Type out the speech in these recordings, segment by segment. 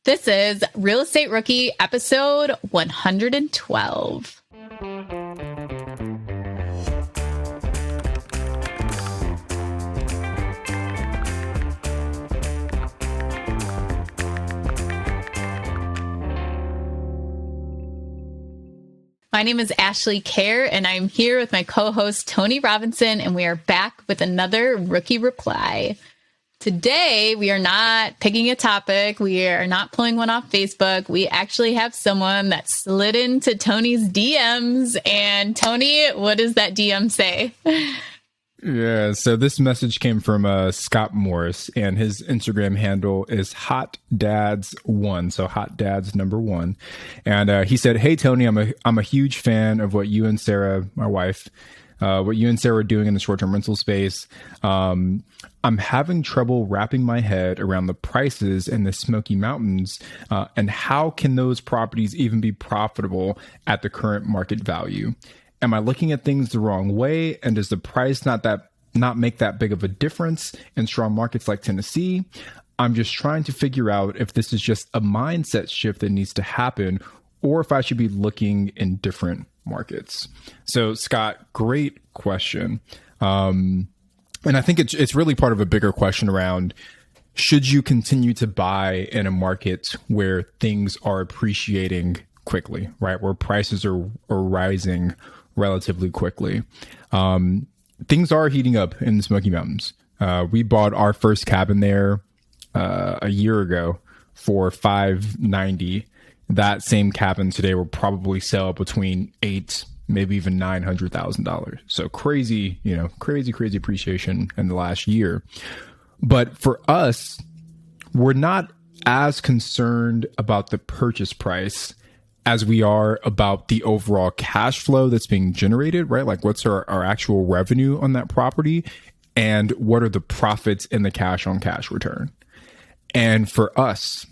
This is Real Estate Rookie episode 112. My name is Ashley Kerr, and I'm here with my co-host Tony Robinson, and we are back with another Rookie Reply. Today, we are not picking a topic. We are not pulling one off Facebook. We actually have someone that slid into Tony's DMs. And Tony, what does that DM say? Yeah, so this message came from Scott Morris, and his Instagram handle is HotDads1, so HotDads number 1. And he said, "Hey Tony, I'm a huge fan of what you and Sarah, my wife, what you and Sarah are doing in the short-term rental space. I'm having trouble wrapping my head around the prices in the Smoky Mountains, and how can those properties even be profitable at the current market value? Am I looking at things the wrong way? And does the price not make that big of a difference in strong markets like Tennessee? I'm just trying to figure out if this is just a mindset shift that needs to happen, or if I should be looking in different markets." So Scott, great question. And I think it's really part of a bigger question around, should you continue to buy in a market where things are appreciating quickly, right? Where prices are rising relatively quickly. Things are heating up in the Smoky Mountains. We bought our first cabin there a year ago for $590. That same cabin today will probably sell between $8,000, maybe even $900,000. So crazy appreciation in the last year. But for us, we're not as concerned about the purchase price as we are about the overall cash flow that's being generated, right? Like, what's our actual revenue on that property, and what are the profits in the cash on cash return? And for us,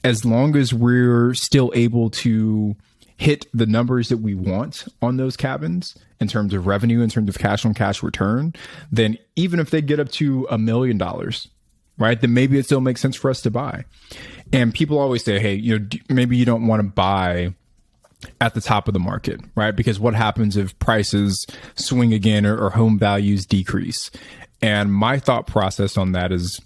as long as we're still able to hit the numbers that we want on those cabins in terms of revenue, in terms of cash on cash return, then even if they get up to $1 million, right, then maybe it still makes sense for us to buy. And people always say, hey, maybe you don't want to buy at the top of the market, right? Because what happens if prices swing again or home values decrease? And my thought process on that is,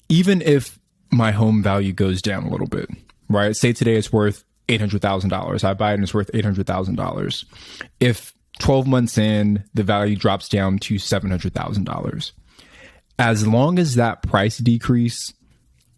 even if my home value goes down a little bit, right? Say today it's worth $800,000. I buy it and it's worth $800,000. If 12 months in, the value drops down to $700,000. As long as that price decrease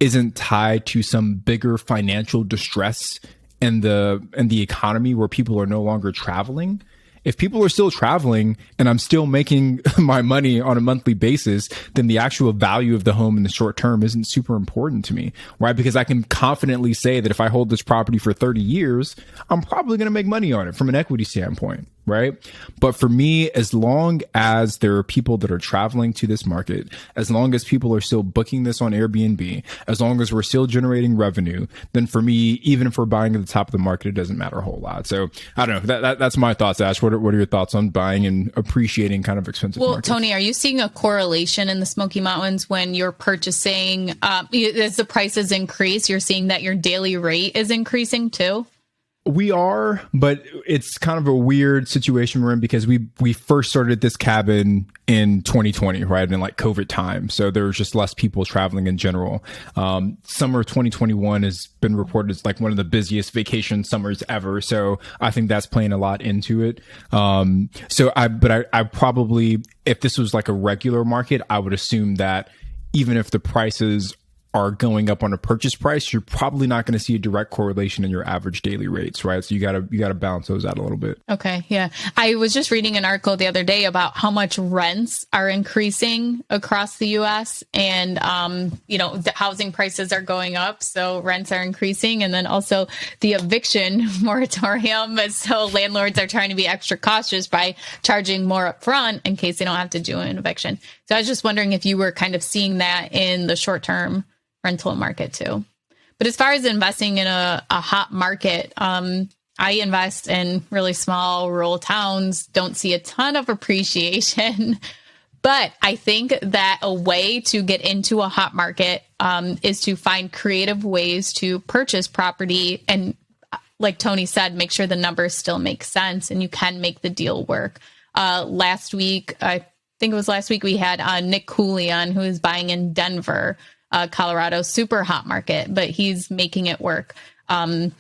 isn't tied to some bigger financial distress in the economy where people are no longer traveling, if people are still traveling and I'm still making my money on a monthly basis, then the actual value of the home in the short term isn't super important to me, right? Because I can confidently say that if I hold this property for 30 years, I'm probably going to make money on it from an equity standpoint, right? But for me, as long as there are people that are traveling to this market, as long as people are still booking this on Airbnb, as long as we're still generating revenue, then for me, even if we're buying at the top of the market, it doesn't matter a whole lot. So I don't know. That's my thoughts, Ash. What are your thoughts on buying and appreciating kind of expensive markets? Tony, are you seeing a correlation in the Smoky Mountains when you're purchasing, as the prices increase, you're seeing that your daily rate is increasing too? We are, but it's kind of a weird situation we're in because we first started this cabin in 2020, right? In like COVID time. So there was just less people traveling in general. Summer of 2021 has been reported as like one of the busiest vacation summers ever. So I think that's playing a lot into it. I probably, if this was like a regular market, I would assume that even if the prices are going up on a purchase price, you're probably not going to see a direct correlation in your average daily rates, right? So you got to balance those out a little bit. Okay, yeah. I was just reading an article the other day about how much rents are increasing across the U.S. and the housing prices are going up, so rents are increasing, and then also the eviction moratorium. So landlords are trying to be extra cautious by charging more upfront in case they don't have to do an eviction. So I was just wondering if you were kind of seeing that in the short term rental market too. But as far as investing in a hot market, I invest in really small rural towns, don't see a ton of appreciation, But I think that a way to get into a hot market is to find creative ways to purchase property. And like Tony said, make sure the numbers still make sense and you can make the deal work. Last week, I think it was last week, we had Nick Cooley on, who is buying in Denver, Colorado, super hot market, but he's making it work and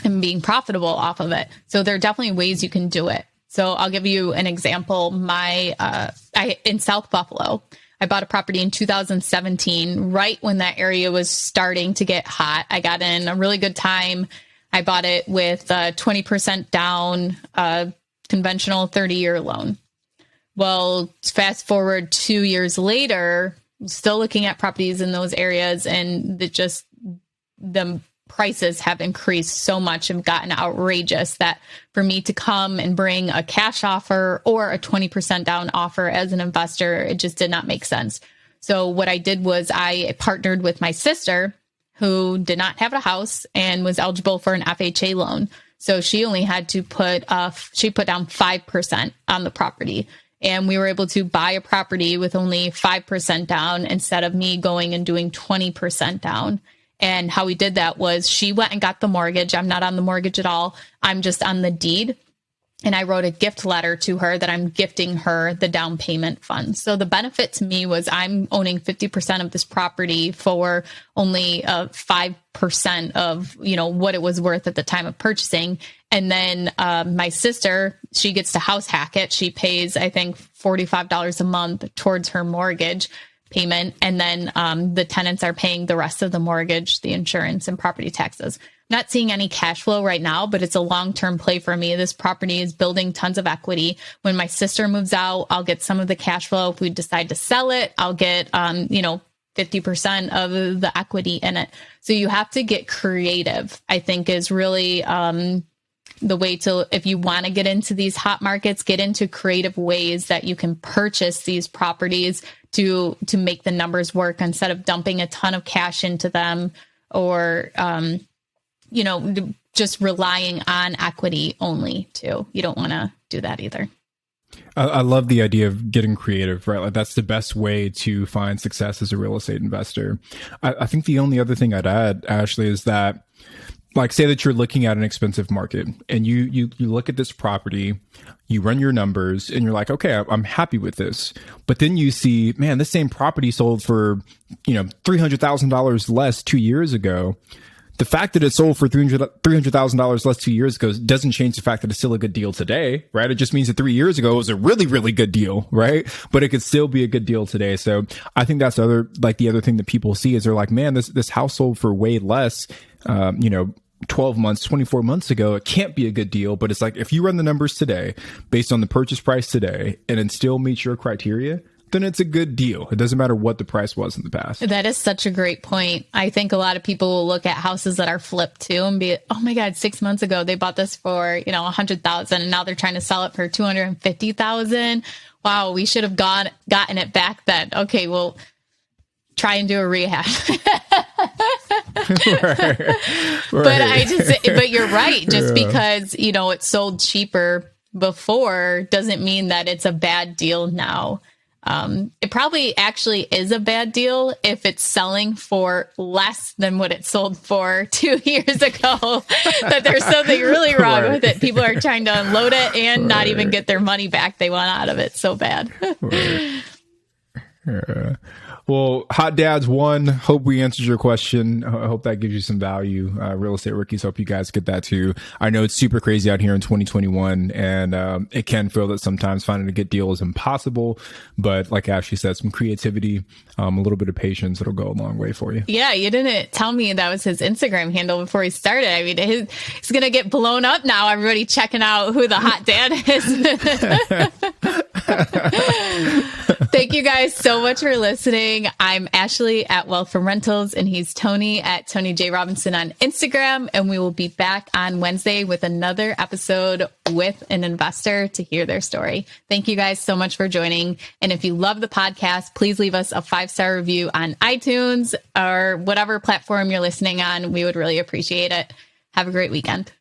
being profitable off of it. So there are definitely ways you can do it. So I'll give you an example. In South Buffalo, I bought a property in 2017, right when that area was starting to get hot. I got in a really good time. I bought it with 20% down, conventional 30-year loan. Well, fast forward 2 years later, still looking at properties in those areas, and the prices have increased so much and gotten outrageous that for me to come and bring a cash offer or a 20% down offer as an investor, it just did not make sense. So what I did was I partnered with my sister, who did not have a house and was eligible for an FHA loan. So she only had to put down 5% on the property. And we were able to buy a property with only 5% down instead of me going and doing 20% down. And how we did that was she went and got the mortgage. I'm not on the mortgage at all. I'm just on the deed. And I wrote a gift letter to her that I'm gifting her the down payment fund. So the benefit to me was I'm owning 50% of this property for only 5% of, what it was worth at the time of purchasing. And then my sister, she gets to house hack it. She pays, I think, $45 a month towards her mortgage payment. And then the tenants are paying the rest of the mortgage, the insurance, and property taxes. Not seeing any cash flow right now, but it's a long-term play for me. This property is building tons of equity. When my sister moves out, I'll get some of the cash flow. If we decide to sell it, I'll get, 50% of the equity in it. So you have to get creative, I think, is really the way to, if you want to get into these hot markets, get into creative ways that you can purchase these properties to make the numbers work instead of dumping a ton of cash into them or, just relying on equity only too. You don't want to do that either. I love the idea of getting creative, right? Like that's the best way to find success as a real estate investor. I think the only other thing I'd add, Ashley, is that, like, say that you're looking at an expensive market and you look at this property, you run your numbers and you're like, okay, I'm happy with this. But then you see, man, this same property sold for, $300,000 less 2 years ago. The fact that it sold for $300,000 less 2 years ago doesn't change the fact that it's still a good deal today, right? It just means that 3 years ago it was a really, really good deal, right? But it could still be a good deal today. So I think that's the other thing that people see is they're like, man, this house sold for way less, 12 months, 24 months ago. It can't be a good deal. But it's like, if you run the numbers today based on the purchase price today and it still meets your criteria, then it's a good deal. It doesn't matter what the price was in the past. That is such a great point. I think a lot of people will look at houses that are flipped too and be, oh my God, 6 months ago, they bought this for, $100,000 and now they're trying to sell it for $250,000. Wow. We should have gotten it back then. Okay. Well, try and do a rehab. Right. But you're right. Just because, it sold cheaper before doesn't mean that it's a bad deal now. It probably actually is a bad deal if it's selling for less than what it sold for 2 years ago, that there's something really wrong with it. People are trying to unload it and not even get their money back they want out of it so bad. Well, Hot Dads 1, hope we answered your question. I hope that gives you some value. Real estate rookies, hope you guys get that too. I know it's super crazy out here in 2021, and it can feel that sometimes finding a good deal is impossible. But like Ashley said, some creativity, a little bit of patience, it'll go a long way for you. Yeah, you didn't tell me that was his Instagram handle before he started. I mean, he's going to get blown up now. Everybody checking out who the hot dad is. Thank you guys so much for listening. I'm Ashley at Wealth from Rentals, and he's Tony at Tony J. Robinson on Instagram. And we will be back on Wednesday with another episode with an investor to hear their story. Thank you guys so much for joining. And if you love the podcast, please leave us a 5-star review on iTunes or whatever platform you're listening on. We would really appreciate it. Have a great weekend.